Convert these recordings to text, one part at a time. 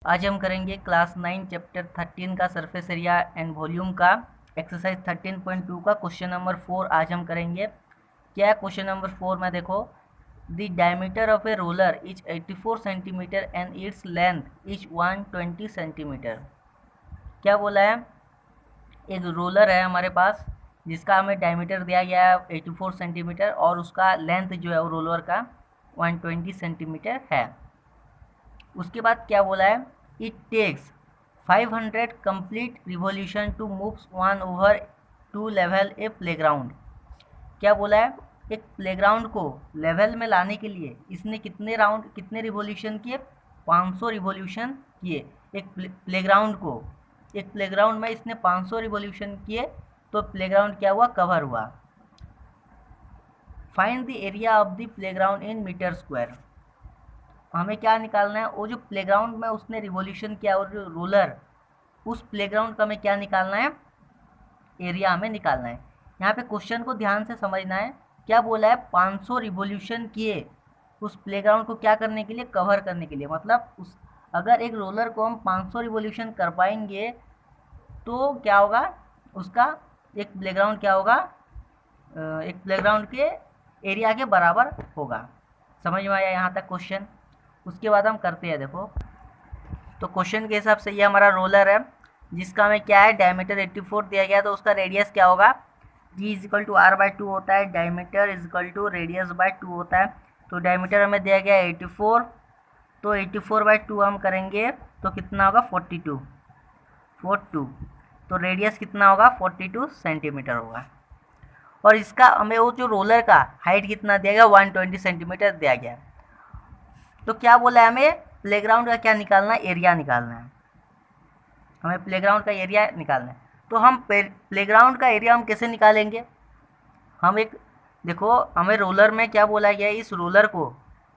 आज हम करेंगे क्लास 9 चैप्टर 13 का सरफेस एरिया एंड वॉल्यूम का एक्सरसाइज 13.2 का क्वेश्चन नंबर 4 आज हम करेंगे। क्या है क्वेश्चन नंबर 4 में? देखो, the diameter of a roller is 84 centimetre and its length is 120 centimetre. क्या बोला है? एक रोलर है हमारे पास जिसका हमें डायमीटर दिया गया है 84 सेंटीमीटर और उसका लेंथ जो है वो रोलर का 120 सेंटीमीटर है। उसके बाद क्या बोला है? It takes 500 complete revolution to moves one over to level a playground. क्या बोला है? एक प्लेग्राउंड को लेवल में लाने के लिए इसने कितने रिवॉल्यूशन किए? 500 रिवॉल्यूशन किए। एक प्लेग्राउंड में इसने 500 रिवॉल्यूशन किए तो प्लेग्राउंड क्या हुआ? कवर हुआ। Find the area of the playground in meter square. हमें क्या निकालना है? वो जो प्लेग्राउंड में उसने रिवॉल्यूशन किया और जो रोलर, उस प्लेग्राउंड का हमें क्या निकालना है? एरिया हमें निकालना है। यहाँ पे क्वेश्चन को ध्यान से समझना है। क्या बोला है? 500 रिवॉल्यूशन किए उस प्लेग्राउंड को क्या करने के लिए? कवर करने के लिए। मतलब उस अगर एक रोलर को हम 500 रिवॉल्यूशन कर पाएंगे तो क्या होगा? उसका एक प्लेग्राउंड क्या होगा? एक प्लेग्राउंड के एरिया के बराबर होगा। समझ में आया यहाँ तक क्वेश्चन? उसके बाद हम करते हैं। देखो, तो क्वेश्चन के हिसाब से ये हमारा रोलर है जिसका हमें क्या है? डायमीटर 84 दिया गया, तो उसका रेडियस क्या होगा? जी इजिकल टू आर बाई 2 होता है, diameter is equal to radius by 2 होता है। तो डायमीटर हमें दिया गया 84, तो 84/2 हम करेंगे तो कितना होगा? 42। तो रेडियस कितना होगा? 42 सेंटीमीटर होगा। और इसका हमें वो जो रोलर का हाइट कितना दिया गया? 120 सेंटीमीटर दिया गया। तो क्या बोला है? हमें प्लेग्राउंड का क्या निकालना है? एरिया निकालना है। हमें प्लेग्राउंड का एरिया निकालना है। तो हम प्लेग्राउंड का एरिया हम कैसे निकालेंगे? हम एक देखो, हमें रोलर में क्या बोला गया है? इस रोलर को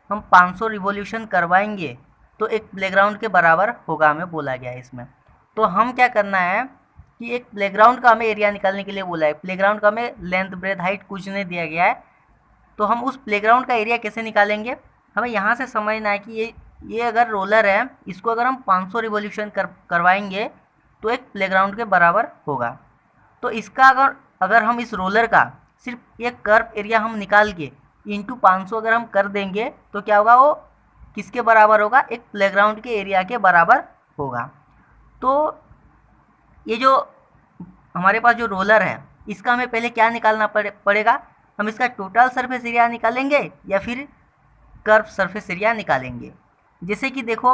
हम 500 रिवॉल्यूशन करवाएंगे तो एक प्लेग्राउंड के बराबर होगा, हमें बोला गया है इसमें। तो हम क्या करना है कि एक प्लेग्राउंड का हमें एरिया निकालने के लिए बोला है। प्लेग्राउंड का हमें लेंथ ब्रेथ हाइट कुछ नहीं दिया गया है, तो हम उस प्लेग्राउंड का एरिया कैसे निकालेंगे? हमें यहाँ से समझना है कि ये अगर रोलर है, इसको अगर हम 500 रिवॉल्यूशन करवाएंगे तो एक प्लेग्राउंड के बराबर होगा। तो इसका अगर हम इस रोलर का सिर्फ एक कर्व एरिया हम निकाल के इंटू 500 अगर हम कर देंगे तो क्या होगा? वो किसके बराबर होगा? एक प्लेग्राउंड के एरिया के बराबर होगा। तो ये जो हमारे पास जो रोलर है इसका हमें पहले क्या निकालना पड़ेगा? हम इसका टोटल सरफेस एरिया निकालेंगे या फिर कर्व सरफेस एरिया निकालेंगे। जैसे कि देखो,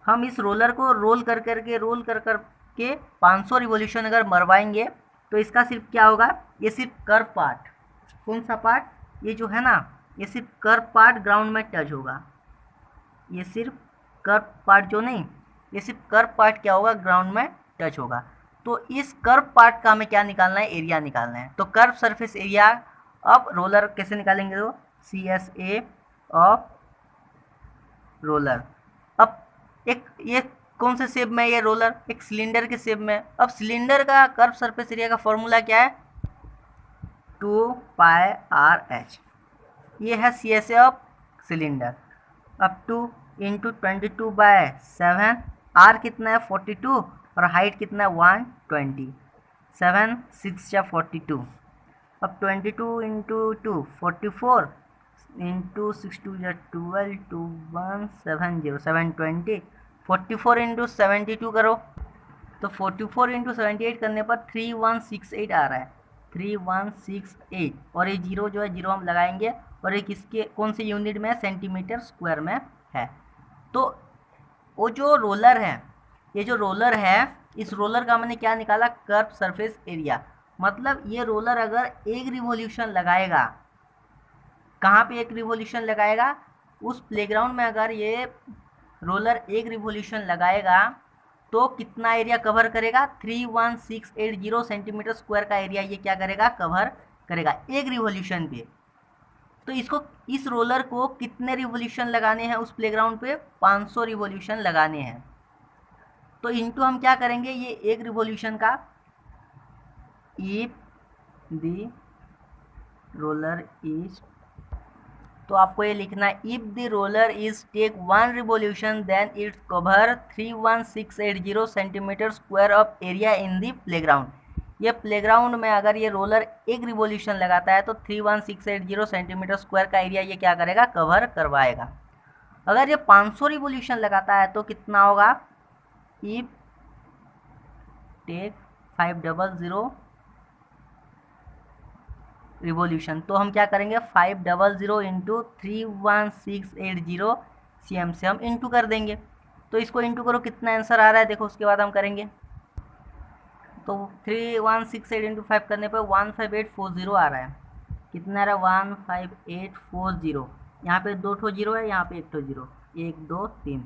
हम इस रोलर को रोल कर के 500 रिवॉल्यूशन अगर मरवाएंगे तो इसका सिर्फ क्या होगा? ये सिर्फ कर्व पार्ट, कौन सा पार्ट? ये जो है ना, ये सिर्फ कर्व पार्ट ग्राउंड में टच होगा। ये सिर्फ कर्व पार्ट जो नहीं, ये सिर्फ कर्व पार्ट क्या होगा? ग्राउंड में टच होगा। तो इस कर्व पार्ट का हमें क्या निकालना है? एरिया निकालना है। तो कर्व सरफेस एरिया अब रोलर कैसे निकालेंगे? तो CSA ऑफ रोलर। अब एक ये कौन से शेप में? ये रोलर एक सिलेंडर के शेप में। अब सिलेंडर का कर्व सरफेस एरिया का फॉर्मूला क्या है? 2πRH। ये है CSA ऑफ सिलेंडर। अब 2 इंटू 22/7, आर कितना है? 42 और हाइट कितना है? 120। 7 6 या 42। अब 22 इंटू 2 44 इंटू 6 2 या 12 2 1 70 720। 44 इंटू 72 करो तो 44 इंटू 78 करने पर 3168 आ रहा है। 3168। और ये जीरो जो है, जीरो हम लगाएंगे और ये किसके कौन से यूनिट में है? सेंटीमीटर स्क्वायर में है। तो वो जो रोलर है, ये जो रोलर है, इस रोलर का मैंने क्या निकाला? Curve surface area. मतलब ये रोलर अगर एक रिवॉल्यूशन लगाएगा, कहाँ पे एक रिवॉल्यूशन लगाएगा? उस प्लेग्राउंड में अगर ये रोलर एक रिवॉल्यूशन लगाएगा तो कितना एरिया कवर करेगा? 31680 सेंटीमीटर स्क्वायर का एरिया ये क्या करेगा? कवर करेगा एक रिवॉल्यूशन पे। तो इस रोलर को कितने रिवॉल्यूशन लगाने हैं उस प्लेग्राउंड पे? 500 रिवॉल्यूशन लगाने हैं। तो इनटू हम क्या करेंगे? ये एक रिवॉल्यूशन का, इफ द रोलर इज तो आपको ये लिखना है if the roller is take 1 revolution then it's cover 31680 centimeter square of area in the playground. ये प्लेग्राउंड में अगर ये रोलर एक रिवोल्यूशन लगाता है तो 31680 सेंटीमीटर स्क्वायर का एरिया ये क्या करेगा, कवर करवाएगा। अगर ये 500 रिवोल्यूशन लगाता है तो कितना होगा, इफ टेक 500 रिवोल्यूशन, तो हम क्या करेंगे 500 इंटू 31680 cm से हम इंटू कर देंगे। तो इसको इंटू करो, कितना आंसर आ रहा है देखो, उसके बाद हम करेंगे। तो 3168 इंटू 5 करने पर 15840 आ रहा है। कितना आ रहा है, 15840। यहाँ पे 2 ठो जीरो है, यहाँ पे 1 ठो जीरो, 1 2 3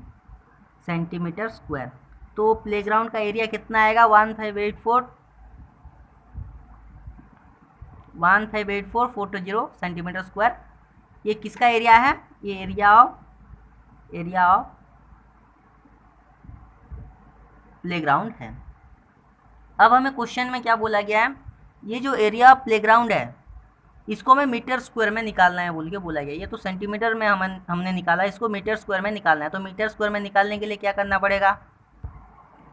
सेंटीमीटर स्क्वायर। तो प्लेग्राउंड का एरिया कितना आएगा, 15840 सेंटीमीटर स्क्वायर। ये किसका एरिया है, ये एरिया ऑफ प्लेग्राउंड है। अब हमें क्वेश्चन में क्या बोला गया है, ये जो एरिया ऑफ प्लेग्राउंड है इसको हमें मीटर स्क्वायर में निकालना है बोल के बोला गया। ये तो सेंटीमीटर में हमने निकाला, इसको मीटर स्क्वायर में निकालना है। तो मीटर स्क्वायर में निकालने के लिए क्या करना पड़ेगा,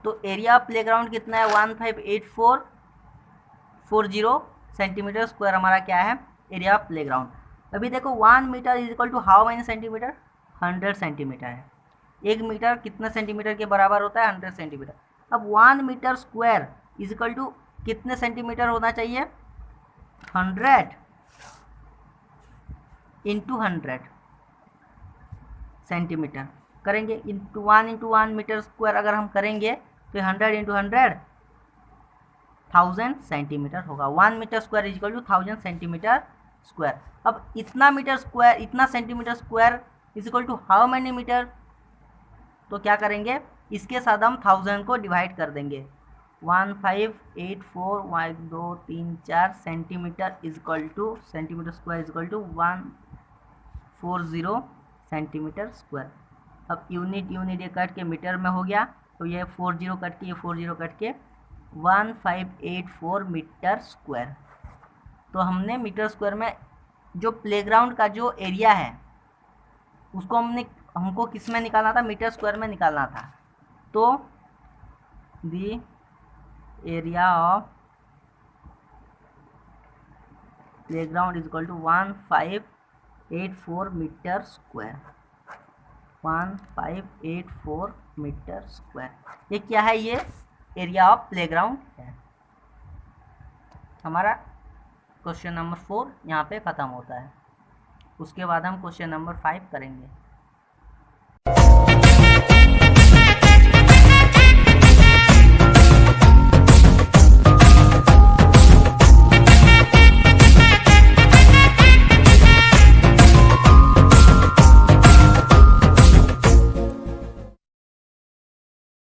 तो एरिया ऑफ प्लेग्राउंड कितना है, 15840 सेंटीमीटर स्क्वायर हमारा क्या है, एरिया ऑफ प्लेग्राउंड। अभी देखो 1 meter is equal to how many centimeter, 100 centimeter है। 1 मीटर कितने सेंटीमीटर के बराबर होता है, 100 सेंटीमीटर। अब 1 meter square is equal to कितने सेंटीमीटर होना चाहिए, 100 इंटू 100 सेंटीमीटर करेंगे। इंटू 1 मीटर स्क्वायर अगर हम करेंगे तो 100 इंटू 100 1000 सेंटीमीटर होगा। 1 meter square is equal to 1000 centimeter square. अब इतना मीटर स्क्वायर, इतना centimeter square is equal to how many meter, तो क्या करेंगे, इसके साथ हम 1000 को डिवाइड कर देंगे। 1584 1 2 3 4 centimeter is equal to, centimeter square is equal to 140 centimeter square. अब यूनिट ये कट के मीटर में हो गया, तो ये 40 कट के, ये 40 कट के 1584 मीटर स्क्वायर। तो हमने मीटर स्क्वायर में जो प्लेग्राउंड का जो एरिया है उसको हमको किस में निकालना था, मीटर स्क्वायर में निकालना था। तो the area of playground is equal to 1584 meter square, 1584 meter square. ये क्या है, ये एरिया ऑफ प्लेग्राउंड है। हमारा क्वेश्चन नंबर 4 यहाँ पे ख़त्म होता है। उसके बाद हम क्वेश्चन नंबर 5 करेंगे।